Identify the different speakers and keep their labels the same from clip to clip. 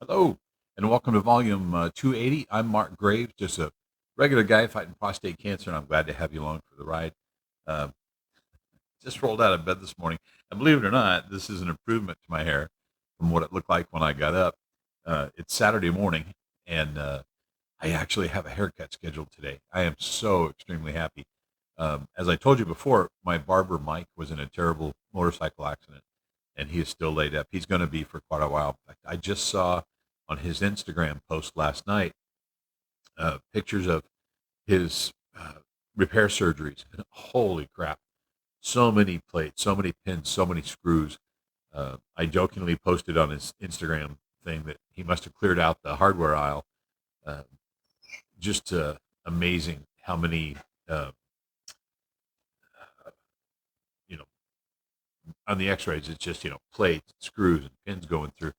Speaker 1: Hello, and welcome to volume 280. I'm Mark Graves, just a regular guy fighting prostate cancer, and I'm glad to have you along for the ride. Uh, just rolled out of bed this morning, and believe it or not, this is an improvement to my hair from what it looked like when I got up. It's Saturday morning, and I actually have a haircut scheduled today. I am so extremely happy. As I told you before, my barber Mike was in a terrible motorcycle accident, and he is still laid up. He's going to be for quite a while. In fact, I just saw on his Instagram post last night pictures of his repair surgeries. And holy crap, so many plates, so many pins, so many screws. I jokingly posted on his Instagram thing that he must have cleared out the hardware aisle. Uh, just amazing how many, uh, you know, on the x-rays, it's just, plates, screws, and pins going through.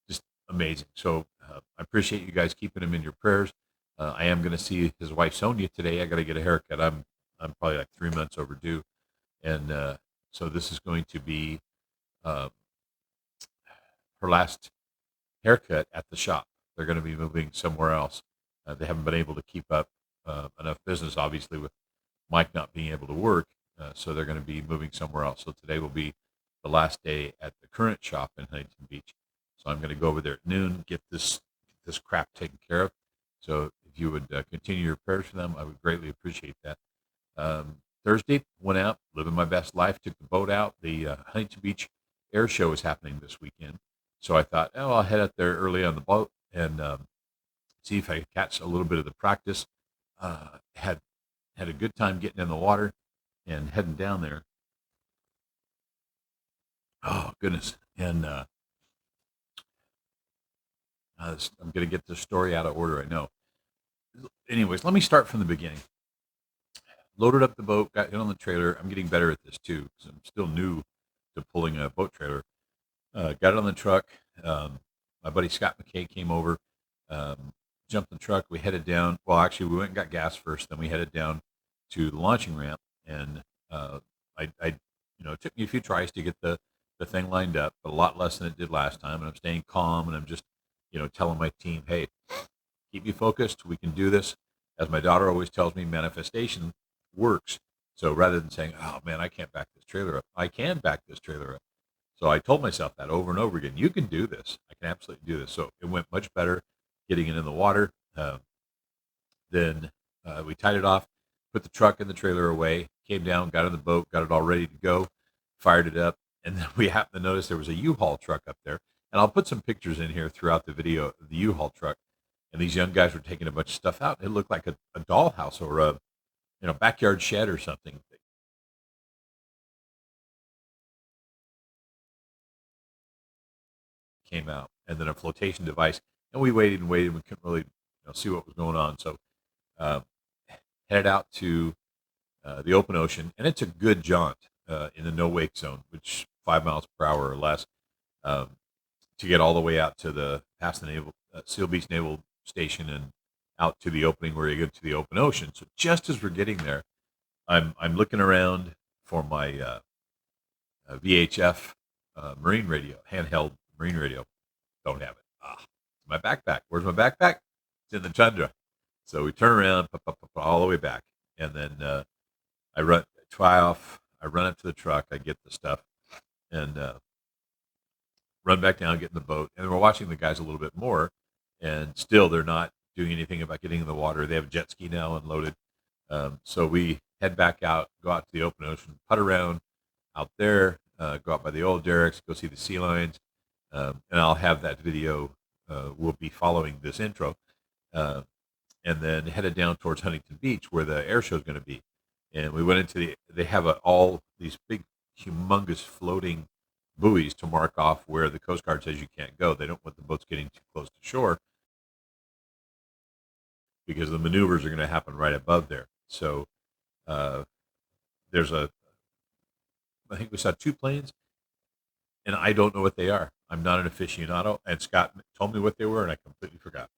Speaker 1: Just amazing. So I appreciate you guys keeping him in your prayers. I am going to see his wife Sonia today. I got to get a haircut. I'm probably like 3 months overdue, and so this is going to be uh, her last haircut at the shop. They're going to be moving somewhere else. They haven't been able to keep up enough business, obviously, with Mike not being able to work. So they're going to be moving somewhere else. So today will be the last day at the current shop in Huntington Beach. So I'm going to go over there at noon, get this crap taken care of. So if you would continue your prayers for them, I would greatly appreciate that. Thursday, went out, living my best life, took the boat out. The Huntington Beach Air Show is happening this weekend. So I thought, oh, I'll head out there early on the boat and see if I could catch a little bit of the practice. Had a good time getting in the water and heading down there. Oh goodness! And I'm going to get this story out of order. I know. Anyways, let me start from the beginning. Loaded up the boat, got in on the trailer. I'm getting better at this too because I'm still new to pulling a boat trailer. Got it on the truck. My buddy Scott McKay came over, jumped in the truck. We headed down. Well, actually, we went and got gas first. Then we headed down to the launching ramp, and it took me a few tries to get the thing lined up, but a lot less than it did last time. And I'm staying calm, and I'm just, telling my team, hey, keep you focused. We can do this. As my daughter always tells me, manifestation works. So rather than saying, oh man, I can't back this trailer up, I can back this trailer up. So I told myself that over and over again. You can do this. I can absolutely do this. So it went much better getting it in the water. Then we tied it off, put the truck and the trailer away, came down, got in the boat, got it all ready to go, fired it up. And then we happened to notice there was a U-Haul truck up there. And I'll put some pictures in here throughout the video of the U-Haul truck. And these young guys were taking a bunch of stuff out. It looked like a dollhouse or a backyard shed or something. Came out, and then a flotation device. And we waited and waited. We couldn't really see what was going on. So uh, headed out to the open ocean, and it's a good jaunt in the no wake zone, which 5 miles per hour or less, um, to get all the way out to the past the naval Seal Beach Naval Station and out to the opening where you get to the open ocean. So just as we're getting there, I'm looking around for my VHF marine radio, handheld marine radio. Don't have it. My backpack. Where's my backpack? It's in the tundra. So we turn around, all the way back, and then I run up to the truck, I get the stuff, and run back down, get in the boat, and we're watching the guys a little bit more, and still they're not doing anything about getting in the water. They have a jet ski now unloaded. So we head back out, go out to the open ocean, putt around out there, go out by the old derricks, go see the sea lions, and I'll have that video. Will be following this intro, and then headed down towards Huntington Beach where the air show is going to be. And we went into they have all these big, humongous floating buoys to mark off where the Coast Guard says you can't go. They don't want the boats getting too close to shore because the maneuvers are going to happen right above there. So uh, there's I think we saw two planes, and I don't know what they are. I'm not an aficionado, and Scott told me what they were, and I completely forgot.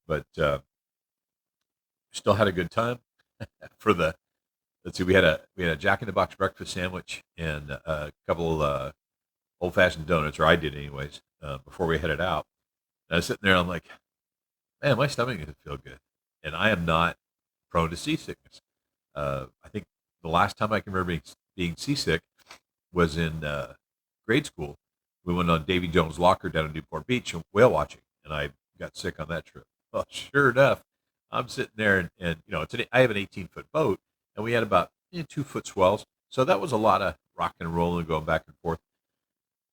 Speaker 1: but still had a good time. For the let's see, we had a Jack in the Box breakfast sandwich and a couple old fashioned donuts, or I did anyways, before we headed out. And I was sitting there, I'm like, man, my stomach doesn't feel good, and I am not prone to seasickness. I think the last time I can remember being seasick was in grade school. We went on Davy Jones' Locker down in Newport Beach and whale watching, and I got sick on that trip. Well, sure enough, I'm sitting there, and I have an 18-foot boat, and we had about 2-foot swells, so that was a lot of rocking and rolling, going back and forth.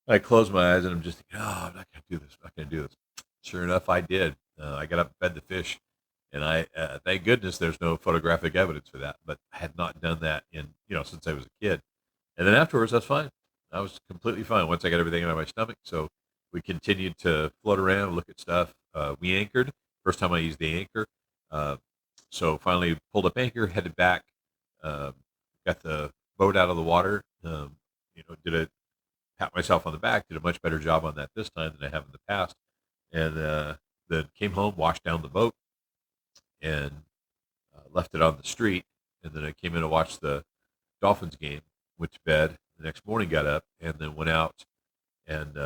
Speaker 1: I closed my eyes, and I'm just thinking, oh, I'm not going to do this. I'm not going to do this. Sure enough, I did. I got up and fed the fish, and I thank goodness there's no photographic evidence for that. But I had not done that since I was a kid. And then afterwards, I was fine. I was completely fine once I got everything out of my stomach. So we continued to float around, look at stuff. We anchored. First time I used the anchor. So finally pulled up anchor, headed back, got the boat out of the water. Pat myself on the back. Did a much better job on that this time than I have in the past. And then came home, washed down the boat, and left it on the street. And then I came in to watch the Dolphins game, went to bed. The next morning got up and then went out and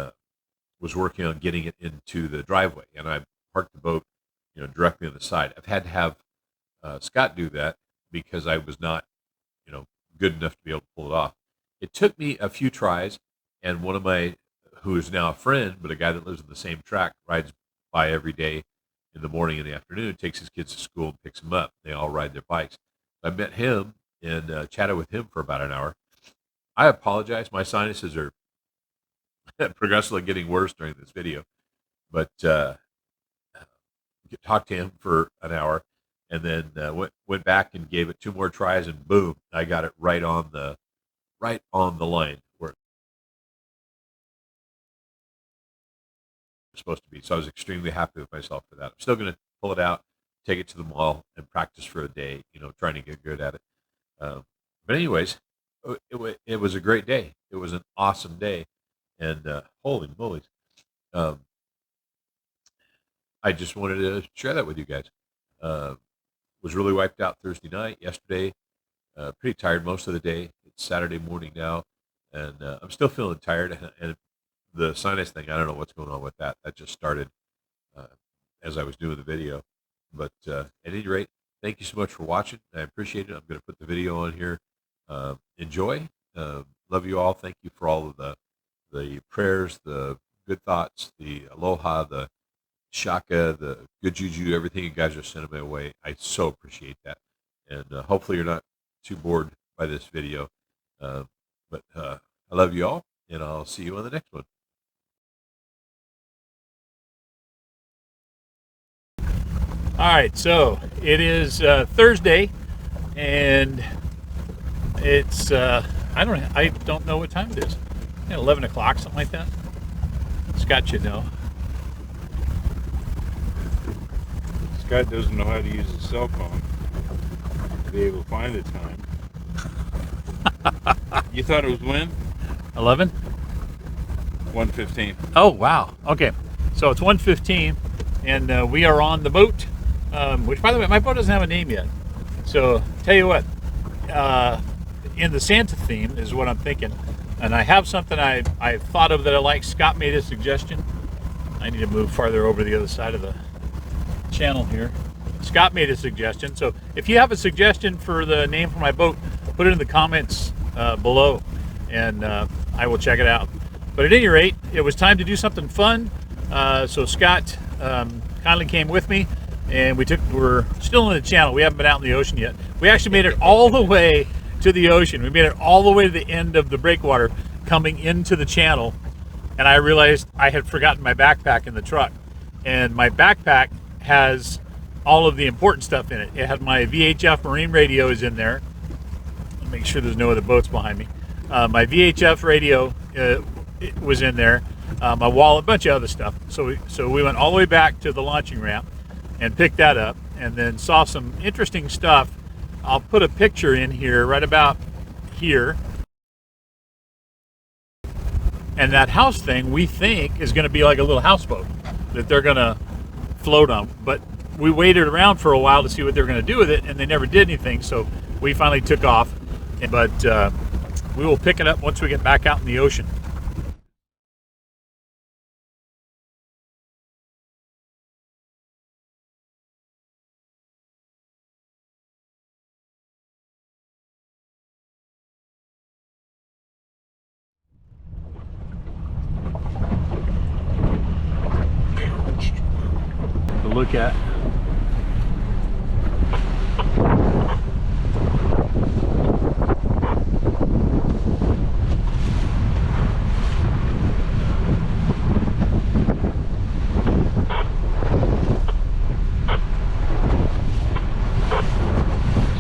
Speaker 1: was working on getting it into the driveway. And I parked the boat, directly on the side. I've had to have Scott do that because I was not, good enough to be able to pull it off. It took me a few tries, and one of my, who is now a friend, but a guy that lives in the same track, rides by every day in the morning and the afternoon, takes his kids to school and picks them up. They all ride their bikes. I met him and chatted with him for about an hour. I apologize. My sinuses are progressively getting worse during this video, but talked to him for an hour, and then went back and gave it 2 more tries, and boom, I got it right on the line where it's supposed to be. So I was extremely happy with myself for that. I'm still going to pull it out, take it to the mall, and practice for a day. Trying to get good at it. But anyways, it was a great day. It was an awesome day, and holy moly, I just wanted to share that with you guys. Was really wiped out Thursday night. Yesterday, pretty tired most of the day. It's Saturday morning now, and I'm still feeling tired. And the sinus thing, I don't know what's going on with that. That just started as I was doing the video. But at any rate, thank you so much for watching. I appreciate it. I'm going to put the video on here. Enjoy. Love you all. Thank you for all of the prayers, the good thoughts, the aloha, the shaka, the good juju, everything you guys are sending my way. I so appreciate that. And hopefully you're not too bored by this video. But I love you all, and I'll see you on the next one.
Speaker 2: All right, so it is Thursday, and it's I don't know what time it is. 11 o'clock, something like that. Scott should know.
Speaker 3: Scott doesn't know how to use his cell phone to be able to find the time. You thought it was when?
Speaker 2: 11?
Speaker 3: 1:15.
Speaker 2: Oh, wow. Okay, so it's 1:15, and we are on the boat, which, by the way, my boat doesn't have a name yet. So, tell you what, in the Santa theme is what I'm thinking. And I have something I thought of that I like. Scott made a suggestion. I need to move farther over the other side of the channel here. Scott made a suggestion. So if you have a suggestion for the name for my boat, put it in the comments below, and I will check it out. But at any rate, it was time to do something fun. So Scott kindly came with me, and we're still in the channel. We haven't been out in the ocean yet. We actually made it all the way to the ocean. We made it all the way to the end of the breakwater coming into the channel, and I realized I had forgotten my backpack in the truck. And my backpack has all of the important stuff in it. It had my VHF marine radio is in there. Make sure there's no other boats behind me. My VHF radio it was in there. My wallet, a bunch of other stuff. So we went all the way back to the launching ramp and picked that up, and then saw some interesting stuff. I'll put a picture in here right about here. And that house thing we think is going to be like a little houseboat that they're going to float on. But we waited around for a while to see what they were going to do with it, and they never did anything. So we finally took off. But we will pick it up once we get back out in the ocean. To look at.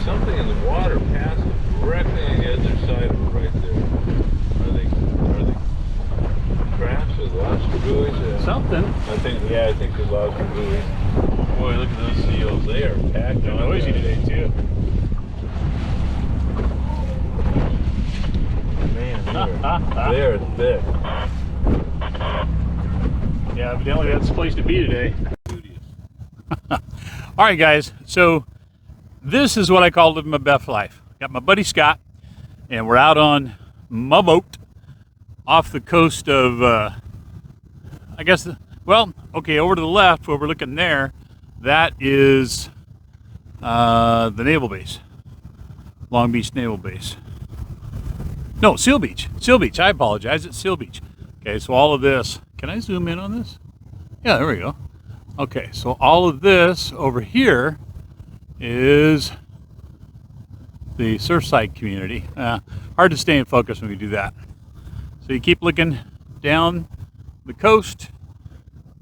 Speaker 3: Something in the water passes directly on the other side of it right there. Are they crabs or lobster buoys?
Speaker 2: Something.
Speaker 3: I think they're lobster buoys. Boy, look at those seals. They are packed on
Speaker 2: Noisy
Speaker 3: that.
Speaker 2: today too.
Speaker 3: Man, they're thick.
Speaker 2: Yeah, evidently that's the place to be today. All right, guys. So this is what I call living my best life. Got my buddy Scott, and we're out on my boat off the coast of, I guess, over to the left where we're looking there, that is the naval base, Long Beach Naval Base. No, Seal Beach. Seal Beach. I apologize. It's Seal Beach. Okay, so all of this. Can I zoom in on this? Yeah, there we go. Okay, so all of this over here is the Surfside community. Hard to stay in focus when we do that. So you keep looking down the coast,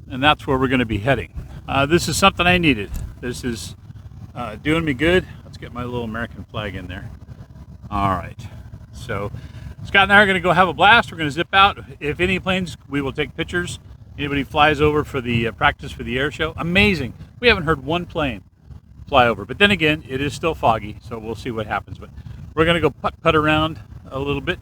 Speaker 2: and that's where we're going to be heading. This is something I needed. This is doing me good. Let's get my little American flag in there. All right. So Scott and I are going to go have a blast. We're going to zip out. If any planes, we will take pictures. Anybody flies over for the practice for the air show, amazing. We haven't heard one plane fly over. But then again, it is still foggy, so we'll see what happens. But we're going to go putt around a little bit.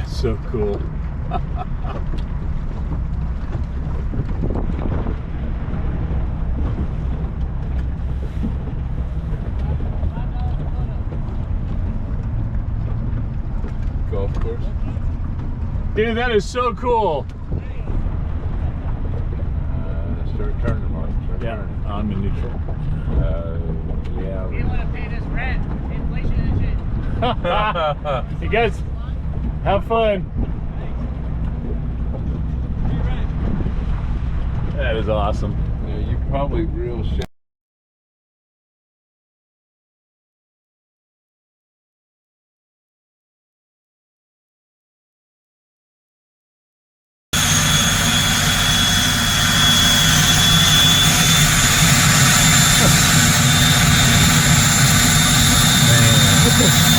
Speaker 2: So cool.
Speaker 3: Golf course.
Speaker 2: Dude, that is so cool.
Speaker 3: Start turning, Mark. Start
Speaker 2: Yeah,
Speaker 3: turning.
Speaker 2: I'm in neutral.
Speaker 3: Yeah.
Speaker 4: You want to pay this rent, inflation and shit.
Speaker 2: You guys, have fun. That is awesome.
Speaker 3: Yeah, you probably real shit.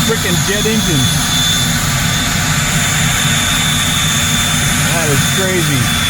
Speaker 2: Freaking jet engine. That is crazy.